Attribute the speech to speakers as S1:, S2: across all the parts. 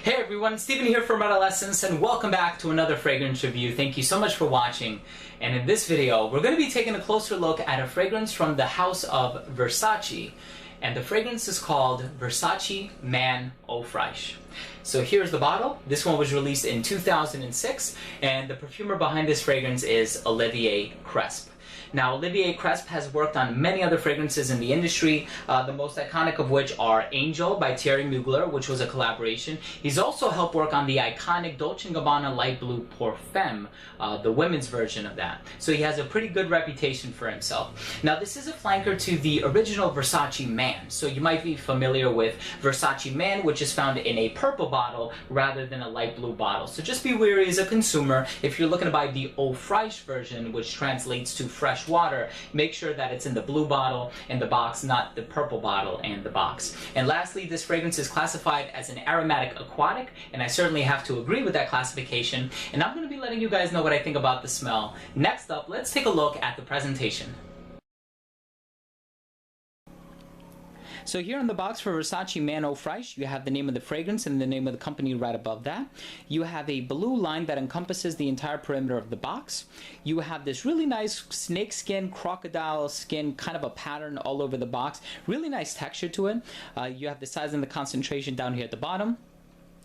S1: Hey everyone, Steven here from Adolescence, and welcome back to another fragrance review. Thank you so much for watching. And in this video, we're going to be taking a closer look at a fragrance from the house of Versace. And the fragrance is called Versace Man Eau Fraiche. So here's the bottle. This one was released in 2006, and the perfumer behind this fragrance is Olivier Cresp. Now, Olivier Cresp has worked on many other fragrances in the industry, the most iconic of which are Angel by Thierry Mugler, which was a collaboration. He's also helped work on the iconic Dolce & Gabbana Light Blue Pour Femme, the women's version of that. So he has a pretty good reputation for himself. Now, this is a flanker to the original Versace Man. So you might be familiar with Versace Man, which is found in a purple bottle rather than a light blue bottle. So just be wary as a consumer. If you're looking to buy the Eau Fraiche version, which translates to fresh water, make sure that it's in the blue bottle and the box, not the purple bottle and the box. And lastly, this fragrance is classified as an aromatic aquatic, and I certainly have to agree with that classification, and I'm going to be letting you guys know what I think about the smell. Next up, let's take a look at the presentation. So here on the box for Versace Man Eau Fraiche, you have the name of the fragrance and the name of the company right above that. You have a blue line that encompasses the entire perimeter of the box. You have this really nice snake skin, crocodile skin, kind of a pattern all over the box. Really nice texture to it. You have the size and the concentration down here at the bottom.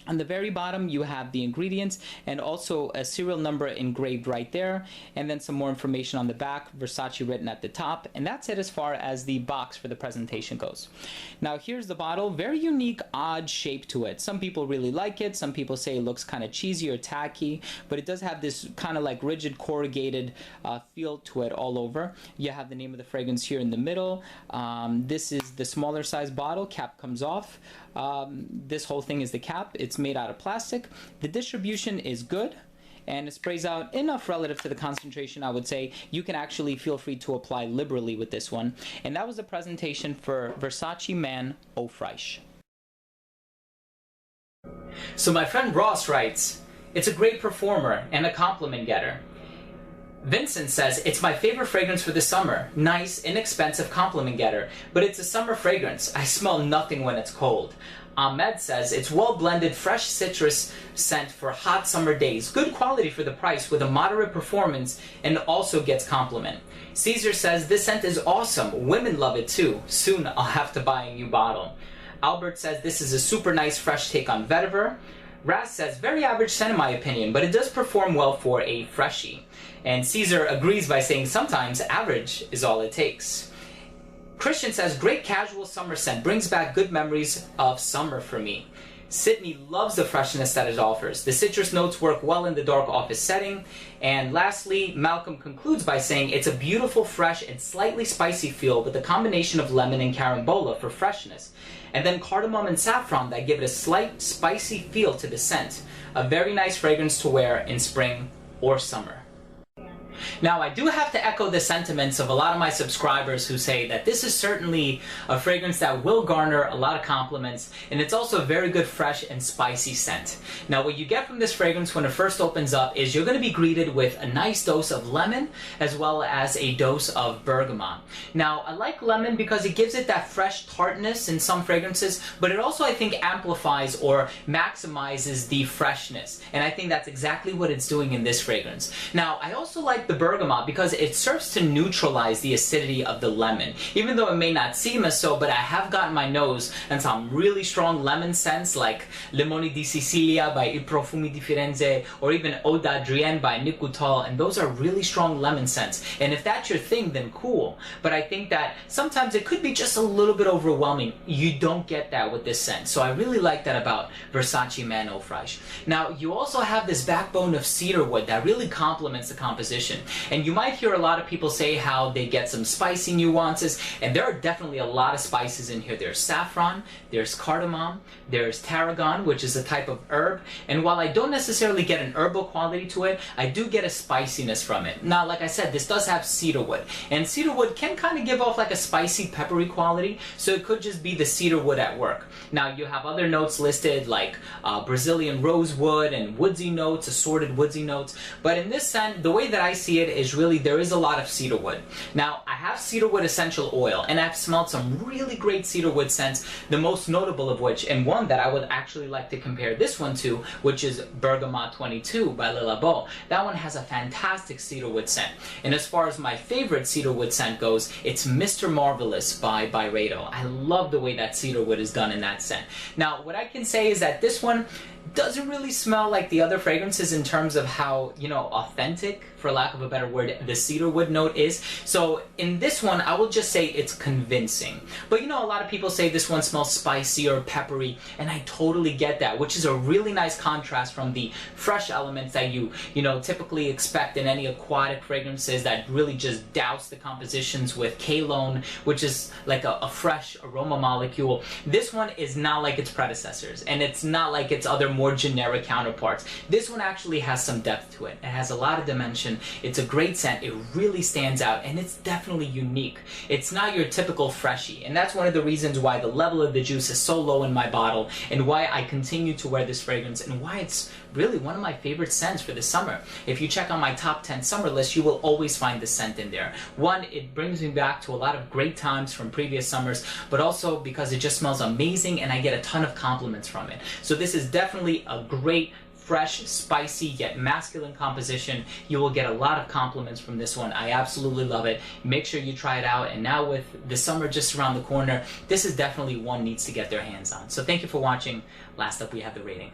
S1: On the very bottom, you have the ingredients and also a serial number engraved right there, and then some more information on the back, Versace written at the top, and that's it as far as the box for the presentation goes. Now here's the bottle. Very unique, odd shape to it. Some people really like it. Some people say it looks kind of cheesy or tacky, but it does have this kind of like rigid corrugated feel to it all over. You have the name of the fragrance here in the middle. This is the smaller size bottle. Cap comes off. This whole thing is the cap. It's made out of plastic. The distribution is good, and it sprays out enough relative to the concentration, I would say. You can actually feel free to apply liberally with this one. And that was the presentation for Versace Man Eau Fraiche. So my friend Ross writes, "It's a great performer and a compliment getter." Vincent says, "It's my favorite fragrance for the summer. Nice, inexpensive compliment getter, but it's a summer fragrance. I smell nothing when it's cold." Ahmed says, "It's well-blended, fresh citrus scent for hot summer days. Good quality for the price with a moderate performance, and also gets compliment." Caesar says, "This scent is awesome. Women love it too. Soon I'll have to buy a new bottle." Albert says, "This is a super nice fresh take on vetiver." Raz says, "Very average scent in my opinion, but it does perform well for a freshie." And Caesar agrees by saying sometimes average is all it takes. Christian says, "Great casual summer scent, brings back good memories of summer for me." Sydney loves the freshness that it offers. The citrus notes work well in the dark office setting. And lastly, Malcolm concludes by saying, "It's a beautiful, fresh, and slightly spicy feel with a combination of lemon and carambola for freshness. And then cardamom and saffron that give it a slight spicy feel to the scent. A very nice fragrance to wear in spring or summer." Now, I do have to echo the sentiments of a lot of my subscribers who say that this is certainly a fragrance that will garner a lot of compliments, and it's also a very good fresh and spicy scent. Now, what you get from this fragrance when it first opens up is you're going to be greeted with a nice dose of lemon as well as a dose of bergamot. Now, I like lemon because it gives it that fresh tartness in some fragrances, but it also, I think, amplifies or maximizes the freshness, and I think that's exactly what it's doing in this fragrance. Now, I also like the bergamot because it serves to neutralize the acidity of the lemon, even though it may not seem as so, but I have gotten my nose and some really strong lemon scents like Limoni di Sicilia by I Profumi di Firenze, or even Eau d'Adrienne by Nick Coutal, and those are really strong lemon scents. And if that's your thing, then cool. But I think that sometimes it could be just a little bit overwhelming. You don't get that with this scent. So I really like that about Versace Man Eau Fraiche. Now, you also have this backbone of cedarwood that really complements the composition. And you might hear a lot of people say how they get some spicy nuances, and there are definitely a lot of spices in here. There's saffron, there's cardamom, there's tarragon, which is a type of herb, and while I don't necessarily get an herbal quality to it, I do get a spiciness from it. Now, like I said, this does have cedarwood, and cedarwood can kind of give off like a spicy, peppery quality, so it could just be the cedarwood at work. Now, you have other notes listed like Brazilian rosewood and woodsy notes, assorted woodsy notes, but in this scent, the way that I see see it is really there is a lot of cedarwood. Now, I have cedarwood essential oil, and I've smelled some really great cedarwood scents, the most notable of which, and one that I would actually like to compare this one to, which is Bergamot 22 by Le Labo. That one has a fantastic cedarwood scent. And as far as my favorite cedarwood scent goes, it's Mr. Marvelous by Byredo. I love the way that cedarwood is done in that scent. Now, what I can say is that this one doesn't really smell like the other fragrances in terms of how, you know, authentic, for lack of a better word, the cedarwood note is. So in this one, I will just say it's convincing. But you know, a lot of people say this one smells spicy or peppery, and I totally get that, which is a really nice contrast from the fresh elements that you know, typically expect in any aquatic fragrances that really just douse the compositions with Cologne, which is like a fresh aroma molecule. This one is not like its predecessors, and it's not like its other more generic counterparts. This one actually has some depth to it. It has a lot of dimension. It's a great scent. It really stands out, and it's definitely unique. It's not your typical freshie, and that's one of the reasons why the level of the juice is so low in my bottle, and why I continue to wear this fragrance, and why it's really one of my favorite scents for the summer. If you check on my top 10 summer list, you will always find this scent in there. One, it brings me back to a lot of great times from previous summers, but also because it just smells amazing and I get a ton of compliments from it. So this is definitely a great, fresh, spicy, yet masculine composition. You will get a lot of compliments from this one. I absolutely love it. Make sure you try it out. And now with the summer just around the corner, this is definitely one needs to get their hands on. So thank you for watching. Last up, we have the rating.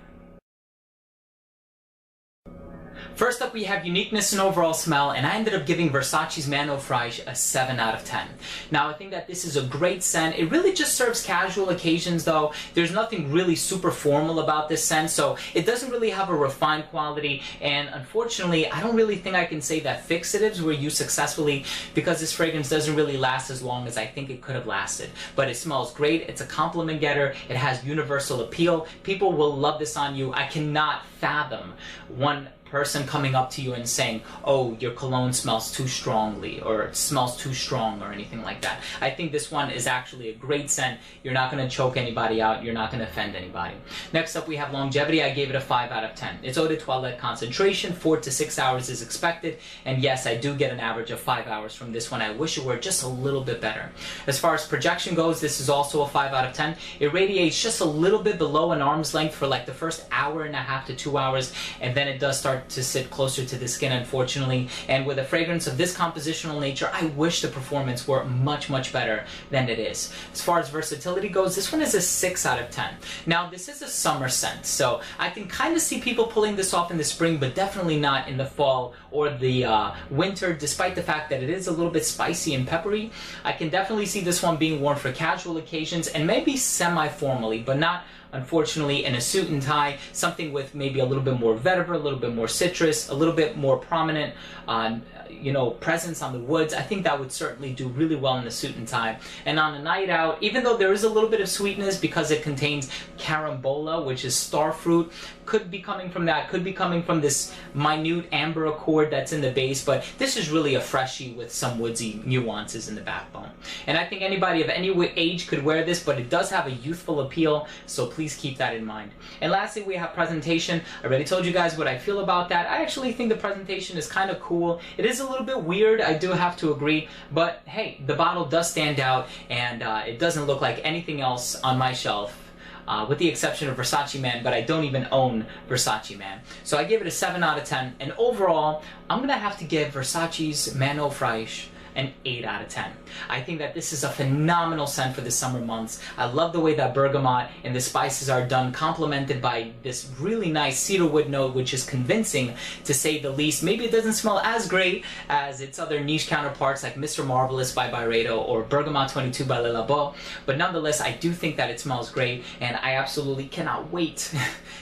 S1: First up, we have uniqueness and overall smell, and I ended up giving Versace's Eau Fraiche a 7 out of 10. Now, I think that this is a great scent. It really just serves casual occasions, though. There's nothing really super formal about this scent, so it doesn't really have a refined quality, and unfortunately, I don't really think I can say that fixatives were used successfully, because this fragrance doesn't really last as long as I think it could have lasted. But it smells great. It's a compliment getter. It has universal appeal. People will love this on you. I cannot fathom one person coming up to you and saying, oh, your cologne smells too strongly, or it smells too strong, or anything like that. I think this one is actually a great scent. You're not going to choke anybody out. You're not going to offend anybody. Next up, we have longevity. I gave it a 5 out of 10. Its eau de toilette concentration, 4 to 6 hours is expected, and yes, I do get an average of 5 hours from this one. I wish it were just a little bit better. As far as projection goes, this is also a 5 out of 10. It radiates just a little bit below an arm's length for like the first hour and a half to 2 hours, and then it does start to sit closer to the skin, unfortunately. And with a fragrance of this compositional nature, I wish the performance were much, much better than it is. As far as versatility goes, this one is a 6 out of 10. Now, this is a summer scent, so I can kind of see people pulling this off in the spring, but definitely not in the fall or the winter, despite the fact that it is a little bit spicy and peppery. I can definitely see this one being worn for casual occasions and maybe semi-formally, but not, unfortunately, in a suit and tie, something with maybe a little bit more vetiver, a little bit more citrus, a little bit more prominent presence on the woods. I think that would certainly do really well in the suit and tie. And on a night out, even though there is a little bit of sweetness because it contains carambola, which is star fruit, could be coming from that, could be coming from this minute amber accord that's in the base, but this is really a freshie with some woodsy nuances in the backbone. And I think anybody of any age could wear this, but it does have a youthful appeal, so please keep that in mind. And lastly, we have presentation. I already told you guys what I feel about that. I actually think the presentation is kind of cool. It is a little bit weird, I do have to agree, but hey, the bottle does stand out, and it doesn't look like anything else on my shelf. With the exception of Versace Man, but I don't even own Versace Man. So I gave it a 7 out of 10, and overall, I'm going to have to give Versace's Eau Fraiche an 8 out of 10. I think that this is a phenomenal scent for the summer months. I love the way that bergamot and the spices are done, complemented by this really nice cedarwood note, which is convincing to say the least. Maybe it doesn't smell as great as its other niche counterparts like Mr. Marvelous by Byredo or Bergamot 22 by Le Labo, but nonetheless, I do think that it smells great, and I absolutely cannot wait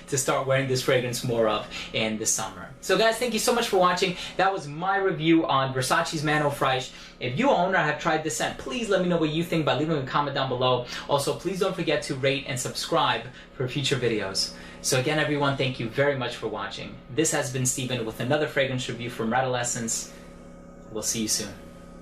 S1: to start wearing this fragrance more of in the summer. So guys, thank you so much for watching. That was my review on Versace's Eau Fraiche. If you own or have tried this scent, please let me know what you think by leaving a comment down below. Also, please don't forget to rate and subscribe for future videos. So again, everyone, thank you very much for watching. This has been Steven with another fragrance review from Radolescence. We'll see you soon.